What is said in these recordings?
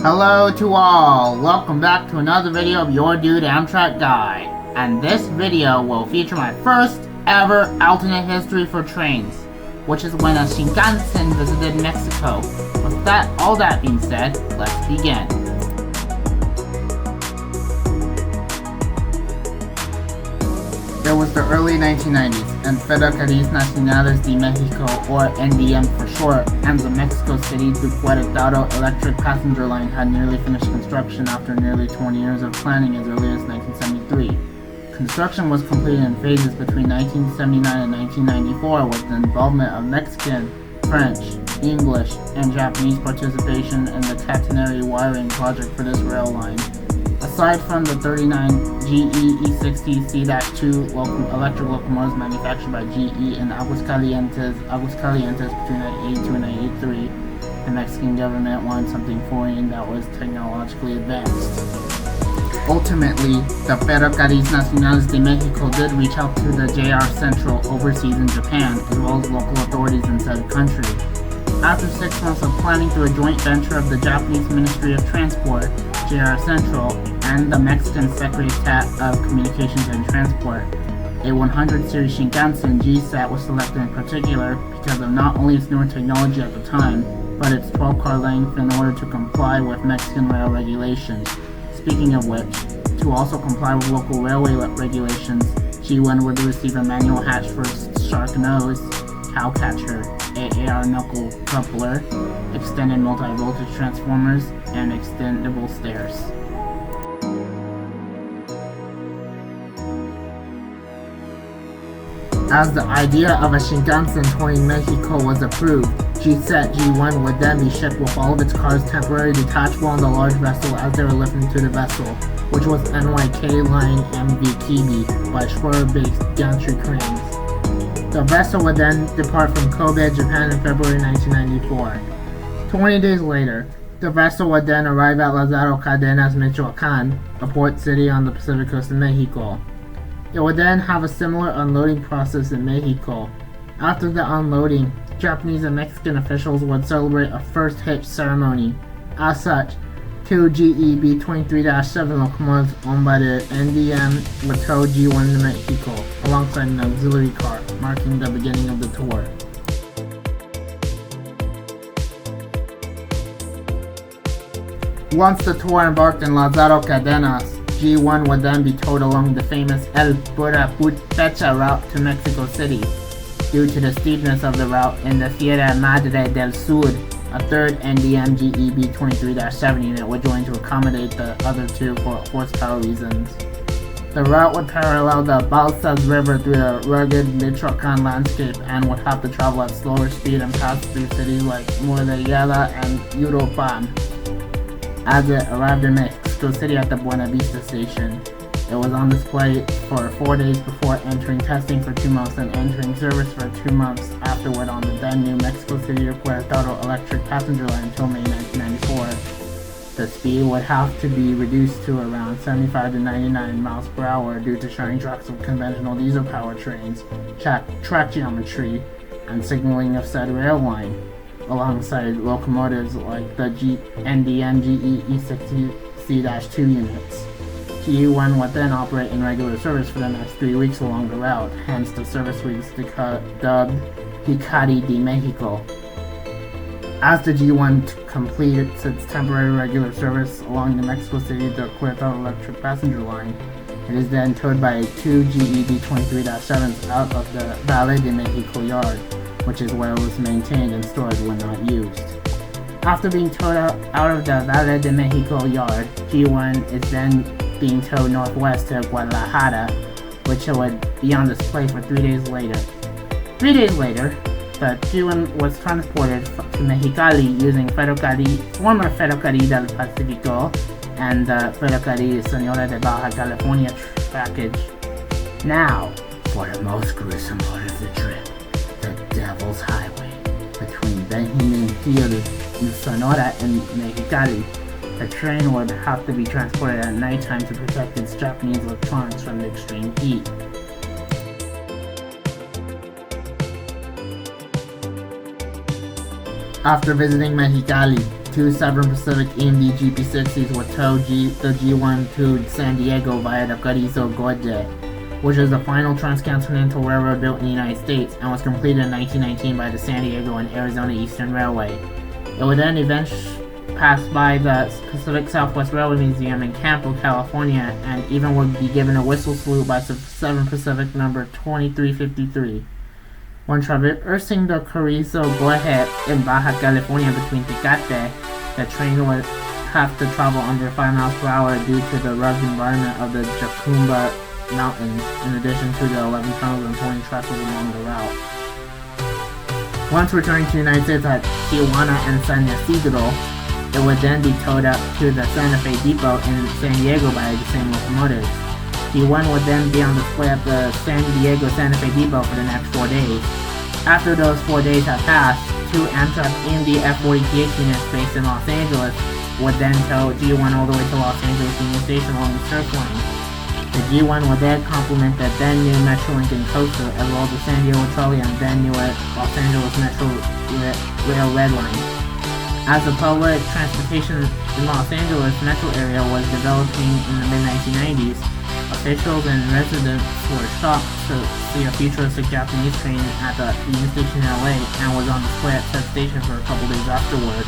Hello to all, welcome back to another video of your dude Amtrak guy, and this video will feature my first ever alternate history for trains, which is when a Shinkansen visited Mexico. With all that being said, let's begin. It was the early 1990s, and Ferrocarriles Nacionales de Mexico, or NDM for short, and the Mexico City to Querétaro electric passenger line had nearly finished construction after nearly 20 years of planning as early as 1973. Construction was completed in phases between 1979 and 1994 with the involvement of Mexican, French, English, and Japanese participation in the catenary wiring project for this rail line. Aside from the 39 GE E60 C-2 electric locomotives manufactured by GE in Aguascalientes between 1982 and 1983, the Mexican government wanted something foreign that was technologically advanced. Ultimately, the Ferrocarriles Nacionales de Mexico did reach out to the JR Central overseas in Japan, as well as local authorities in said country. After 6 months of planning through a joint venture of the Japanese Ministry of Transport, JR Central, and the Mexican Secretariat of Communications and Transport, a 100 series Shinkansen G-Set was selected in particular because of not only its newer technology at the time, but its 12-car length in order to comply with Mexican rail regulations. Speaking of which, to also comply with local railway regulations, G1 would receive a manual hatch for shark nose, cow catcher, AAR knuckle coupler, extended multi-voltage transformers, and extendable stairs. As the idea of a Shinkansen touring Mexico was approved, G-Set G1 would then be shipped with all of its cars temporarily detachable on the large vessel as they were lifted to the vessel, which was NYK Line MV Kibi by Strasburg-based gantry cranes. The vessel would then depart from Kobe, Japan in February 1994. 20 days later, the vessel would then arrive at Lázaro Cárdenas, Michoacán, a port city on the Pacific coast of Mexico. It would then have a similar unloading process in Mexico. After the unloading, Japanese and Mexican officials would celebrate a first hitch ceremony. As such, 2 GE B-23-7 locomotives owned by the NDM would tow G1 to Mexico, alongside an auxiliary car, marking the beginning of the tour. Once the tour embarked in Lázaro Cárdenas, G1 would then be towed along the famous El Pura Fecha route to Mexico City. Due to the steepness of the route in the Sierra Madre del Sur, a third NDM GE B-23-7 unit would join to accommodate the other two for horsepower reasons. The route would parallel the Balsas River through the rugged Michoacán landscape and would have to travel at slower speed and pass through cities like Morelia and Uruapan. As it arrived in Mexico City at the Buena Vista station, it was on display for 4 days before entering testing for 2 months and entering service for 2 months afterward on the then new Mexico City to Querétaro electric passenger line until May 1994. The speed would have to be reduced to around 75 to 99 miles per hour due to sharing tracks of conventional diesel powertrains, track geometry, and signaling of said rail line, alongside locomotives like the NDM GE E60 C-2 units. G1 would then operate in regular service for the next 3 weeks along the route, hence the service weeks dubbed Hikari de Mexico. As the G1 completes its temporary regular service along the Mexico City to Querétaro electric passenger line, it is then towed by 2 GE B-23-7s out of the Valle de Mexico yard, which is where it was maintained and stored when not used. After being towed out of the Valle de Mexico yard, G1 is then being towed northwest to Guadalajara, which would be on display for 3 days later. 3 days later, the G1 was transported to Mexicali using former Ferrocarril del Pacífico and the Ferrocarril Sonora de Baja California package. Now, for the most gruesome part of the trip, the Devil's Highway between Benjamín de Sonora and Mexicali. The train would have to be transported at nighttime to protect its Japanese electronics from the extreme heat. After visiting Mexicali, two Southern Pacific EMD GP60s would tow the G1 to San Diego via the Carrizo Gorge, which is the final transcontinental railroad built in the United States and was completed in 1919 by the San Diego and Arizona Eastern Railway. It would then eventually pass by the Pacific Southwest Railway Museum in Campo, California, and even would be given a whistle salute by Southern Pacific number 2353. When traversing the Carrizo Gorge in Baja California between Tecate, the train would have to travel under 5 miles per hour due to the rugged environment of the Jacumba Mountains, in addition to the 11 tunnels and 20 tracks along the route. Once returning to the United States at Tijuana and San Ysidro, it would then be towed up to the Santa Fe Depot in San Diego by the same locomotives. G1 would then be on display at the San Diego Santa Fe Depot for the next 4 days. After those 4 days had passed, two Amtrak EMD F40PH units based in Los Angeles would then tow G1 all the way to Los Angeles Union Station along the surf line. The G1 would then complement the then new Metrolink coaster as well as the San Diego Trolley and then new Los Angeles Metro Rail Red Line. As the public transportation in Los Angeles metro area was developing in the mid-1990s, officials and residents were shocked to see a futuristic Japanese train at the Union Station in LA and was on display at said station for a couple days afterward.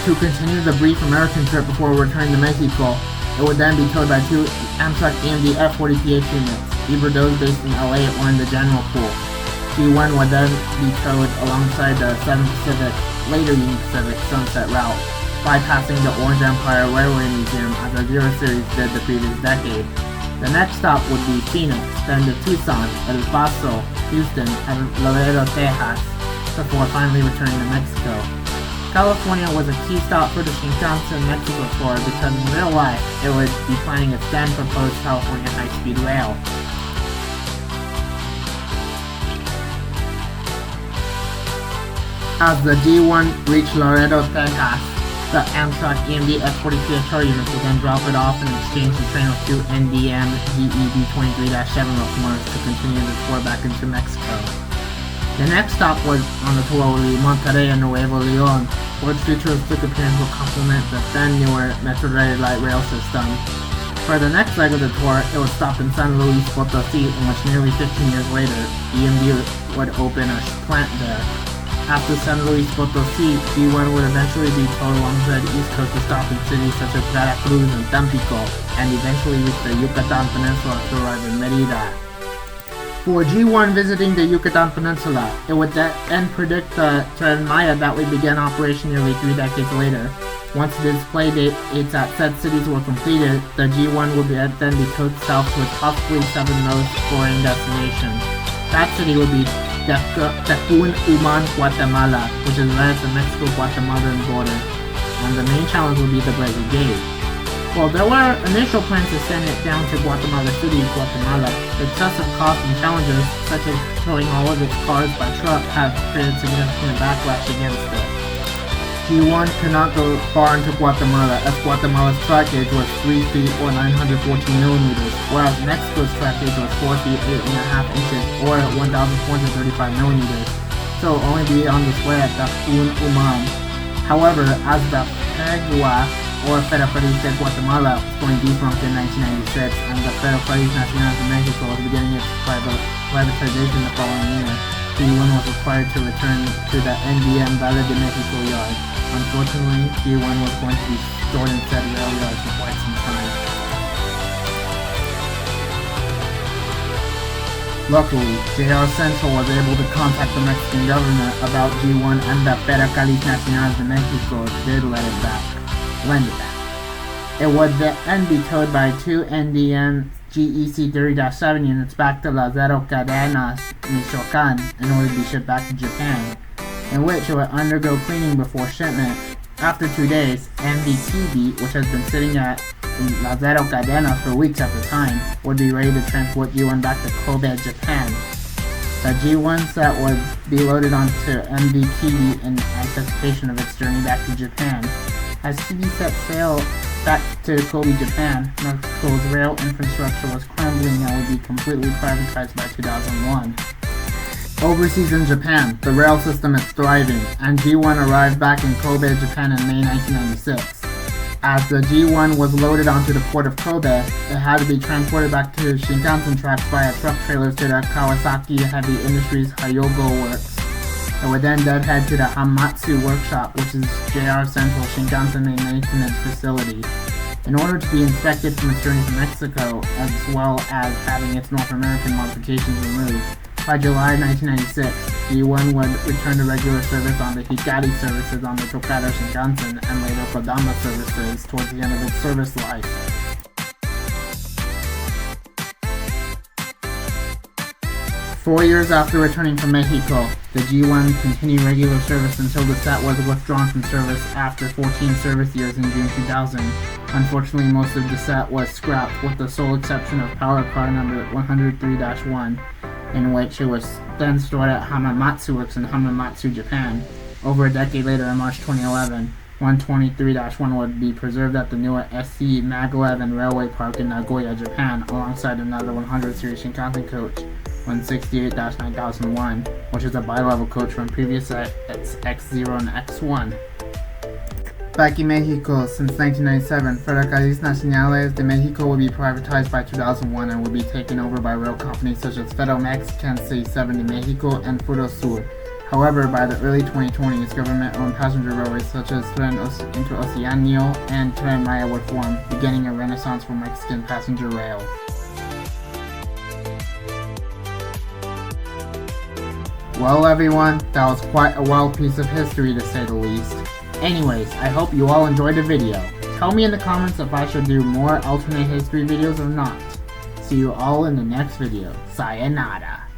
To continue the brief American trip before returning to Mexico, it would then be towed by two Amtrak EMD F40PH units, either those based in LA or in the general pool. G1 would then be towed alongside the 7 Pacific, later Union Pacific Sunset route, bypassing the Orange Empire Railway Museum as the Zero Series did the previous decade. The next stop would be Phoenix, then to Tucson, El Paso, Houston, and Laredo, Texas, before finally returning to Mexico. California was a key stop for the Shinkansen Mexico tour because in real life, it would be planning its then proposed California high-speed rail. As the G1 reached Laredo, Texas, the Amtrak EMD F40PH units would then drop it off and exchange the train with two NDM GEB23-7 locomotives to continue the tour back into Mexico. The next stop was on the tour would be Monterrey and Nuevo Leon, which futuristic appearance will complement the then newer Metro Red Light rail system. For the next leg of the tour, it would stop in San Luis Potosí, in which nearly 15 years later, EMD would open a plant there. After San Luis Potosí, G1 would eventually be towed alongside the East Coast to stop in cities such as Veracruz and Tampico, and eventually reach the Yucatan Peninsula to arrive in Mérida. For G1 visiting the Yucatan Peninsula, it would then predict the Tren Maya that would begin operation nearly 3 decades later. Once the display dates at said cities were completed, the G1 would then be towed south to its possibly 7th most exploring destination. That city would be Tecún Uman, Guatemala, which is right at the Mexico-Guatemalan border, and the main challenge would be the Braga Gate. While there were initial plans to send it down to Guatemala City, Guatemala, the excessive costs and challenges, such as towing all of its cars by truck, have created significant backlash against it. G1 could not go far into Guatemala, as Guatemala's track gauge was 3 feet or 914 millimeters, whereas Mexico's track gauge was 4 feet 8.5 inches or 1,435 millimeters, so only be on display at Tecún Uman. However, as the Pegua or Ferrocarril de Guatemala was going defunct in 1996, and the Ferrocarriles Nacionales de Mexico was beginning its privatization the following year, G1 was required to return to the NDM Valle de Mexico yard. Unfortunately, G1 was going to be stored in said rail yard for quite some time. Luckily, JR Central was able to contact the Mexican government about G1, and the Ferrocarriles Nacionales de Mexico did lend it back. It would then be towed by two NDM GEC 30-7 units back to Lázaro Cárdenas, Michoacán, in order to be shipped back to Japan, in which it would undergo cleaning before shipment. After 2 days, MV-TB, which has been sitting at Lázaro Cárdenas for weeks at the time, would be ready to transport G1 back to Kobe, Japan. The G1 set would be loaded onto MV-TB in anticipation of its journey back to Japan. As TB set sail back to Kobe, Japan, Mexico's rail infrastructure was crumbling and would be completely privatized by 2001. Overseas in Japan, the rail system is thriving, and G1 arrived back in Kobe, Japan in May 1996. As the G1 was loaded onto the port of Kobe, it had to be transported back to Shinkansen tracks via truck trailers to the Kawasaki Heavy Industries Hyogo Works. It would then deadhead to the Hamamatsu Workshop, which is JR Central Shinkansen maintenance facility, in order to be inspected from its journey to Mexico, as well as having its North American modifications removed. By July 1996, G1 would return to regular service on the Hikari services on the Tokaido Shinkansen and later Kodama services towards the end of its service life. Four years after returning from Mexico, the G1 continued regular service until the set was withdrawn from service after 14 service years in June 2000. Unfortunately, most of the set was scrapped with the sole exception of power car number 103-1. In which it was then stored at Hamamatsu Works in Hamamatsu, Japan. Over a decade later, in March 2011, 123-1 would be preserved at the Niwa SC Maglev and Railway Park in Nagoya, Japan, alongside another 100 series Shinkansen coach, 168-9001, which is a bi-level coach from previous sets X0 and X1. Back in Mexico, since 1997, Ferrocarriles Nacionales de Mexico will be privatized by 2001 and will be taken over by rail companies such as Ferromex, Kansai 7 de Mexico, and Furosur. However, by the early 2020s, government-owned passenger railways such as Tren Interoceaneo and Tren Maya were formed, beginning a renaissance for Mexican passenger rail. Well everyone, that was quite a wild piece of history to say the least. Anyways, I hope you all enjoyed the video. Tell me in the comments if I should do more alternate history videos or not. See you all in the next video. Sayonara.